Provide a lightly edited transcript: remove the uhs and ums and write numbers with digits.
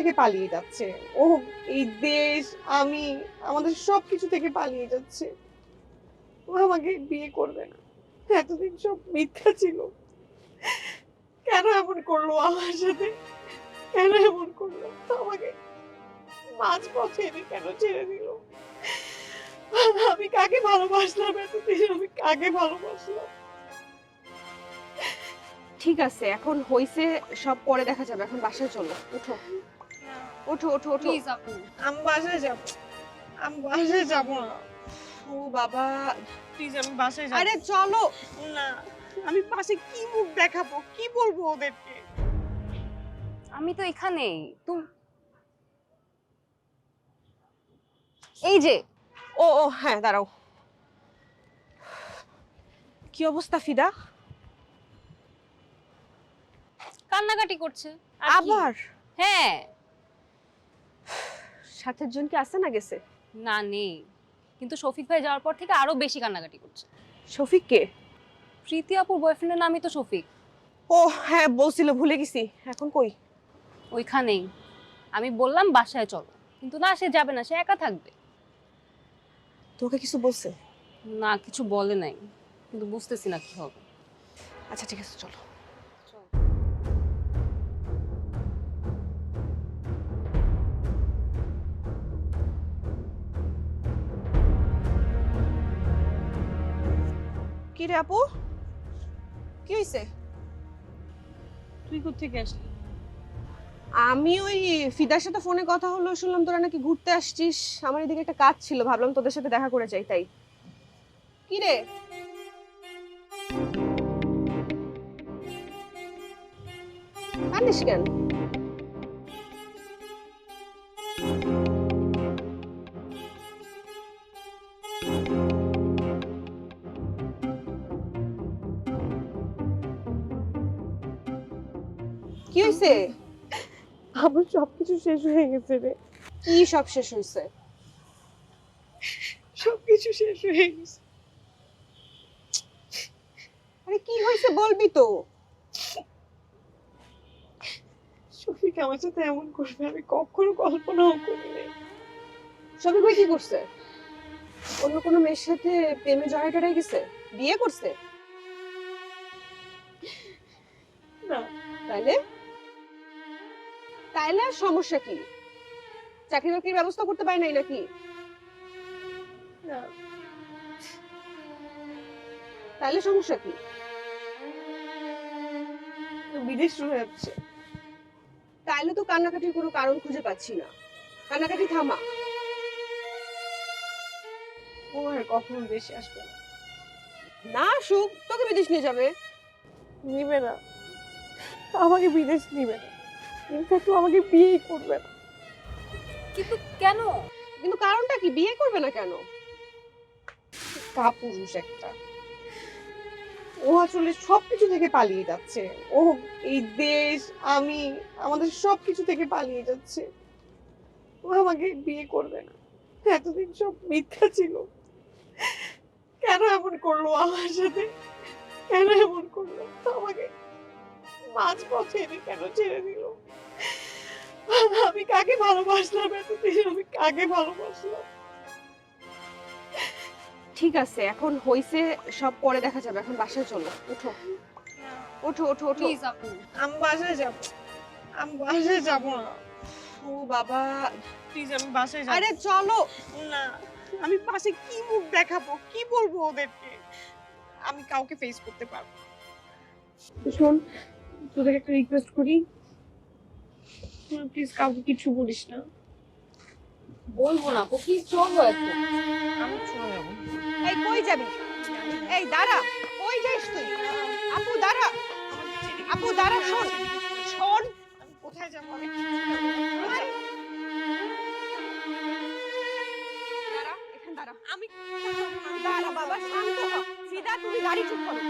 থেকে পালিয়ে যাচ্ছে। ও এই দেশ, আমি, আমাদের সবকিছু থেকে পালিয়ে যাচ্ছে। ও আমাকে বিয়ে করবে না। এতদিন সব মিথ্যা ছিল। কেন এমন করলো আমার সাথে? কেন এমন করলো? আমাকে মাঝপথে এনে কেন ছেড়ে দিল? আমি কাকে ভালোবাসলাম এতদিন? আমি কাকে ভালোবাসলাম? ঠিক আছে, এখন হইছে, সব পরে দেখা যাবে। এখন বাসায় চলো, উঠো ওঠো ওঠো ওঠো। প্লিজ আপু। আমি বাসায় যাব। আমি বাসায় যাব না। ও বাবা, প্লিজ আমি বাসায় যাব। আরে চলো। না, আমি পাশে কি মুখ দেখাবো? কি বলবো ওদেরকে? আমি তো এখানেই। তুমি এই যে ও ও হ্যাঁ, দাঁড়াও। কি অবস্থা ফিদা? কান্নাকাটি করছে। আর কি? আবার হ্যাঁ। সাথের জন কি আছে না গেছে? না, নেই। কিন্তু শফিক ভাই যাওয়ার পর থেকে আরো বেশি কান্নাকাটি করছে। শফিক কে? প্রীতি আপুর বয়ফ্রেন্ডের নামই তো শফিক। ও হ্যাঁ, বলছিল, ভুলে গেছি। এখন কই? ওইখানেই। আমি বললাম বাসায় চলো, কিন্তু না, সে যাবে না, সে একা থাকবে। তোকে কিছু বলছে? না, কিছু বলে নাই, কিন্তু বুঝতেছি না কি হবে। আচ্ছা ঠিক আছে, চলো। কি রে আপু, কি হইছে? তুই কোত্থেকে আসলি? আমি ওই ফিদার সাথে ফোনে কথা হলো, শুনলাম তোরা নাকি ঘুরতে আসছিস। আমার এদিকে একটা কাজ ছিল, ভাবলাম তোদের সাথে দেখা করে যাই, তাই। কি রে? কান্দিস কেন? কি হইছে? আমার সবকিছু শেষ হয়ে গেছে রে। কি সব শেষ হইছে? সবকিছু শেষ হয়ে গেছে। আরে কি হইছে বলবি তো? শফিক আমার সাথে এমন করবে আমি কখনো কল্পনাও করিনি। শফিক ভাই কি করছে? অন্য কোনো মেয়ের সাথে প্রেমে জড়াই টড়াই গেছে? বিয়ে করছে? না, তাইলে? তাইলে আর সমস্যা কি? চাকরি বাকরির ব্যবস্থা করতে পারে নাই নাকি? না, তাইলে সমস্যা কি? বিদেশ চলে যাচ্ছে। তাইলে তো কান্নাকাটির কোনো কারণ খুঁজে পাচ্ছি না। কান্নাকাটি থামা। ও আর কখনো দেশে আসবে না। না সুখ, তোকে বিদেশ নিয়ে যাবে। নিবে না, আমাকে বিদেশ নিবে না। ইনফ্যাক্ট ও আমাকে বিয়েই করবে না। কিন্তু কেন? কিন্তু কারণটা কি? বিয়ে করবে না কেন? কাপুরুষ একটা। ও আসলে সবকিছু থেকে পালিয়ে যাচ্ছে। ও এই দেশ, আমি, আমাদের সবকিছু থেকে পালিয়ে যাচ্ছে। ও আমাকে বিয়ে করবে না। এতদিন সব মিথ্যা ছিল। কেন এমন করলো আমার সাথে? কেন এমন করলো? আমাকে মাঝপথে এনে কেন ছেড়ে দিল? আমি কাকে ভালোবাসলাম এতদিন? আমি কাকে ভালোবাসলাম? ঠিক আছে, এখন হইছে, সব পরে দেখা যাবে। এখন বাসায় চলো, উঠো ওঠো ওঠো ওঠো। প্লিজ আপু। আমি বাসায় যাব। আমি বাসায় যাব না। ও বাবা, প্লিজ আমি বাসায় যাব। আরে চলো। না, আমি পাশে কি মুখ দেখাবো? কি বলবো ওদেরকে? আমি কাউকে ফেস করতে পারবো না। শোন, তোদের একটা রিকোয়েস্ট করি, প্লিজ কাউকে কিছু বলিস না। বলবো না আপু, প্লিজ চলো এখন। আমি চলে যাবো। এই কই যাবি? এই দাঁড়া, কই যাইস তুই? আপু দাঁড়া, আপু দাঁড়া, শোন শোন। আমি কোথায় যাবো? আমি কিচ্ছু যাবো না। দাঁড়া, এখানে দাঁড়া। আমি দাঁড়া বাবা, শান্ত হ। ফিদা, তুমি গাড়ি ঠিক করো।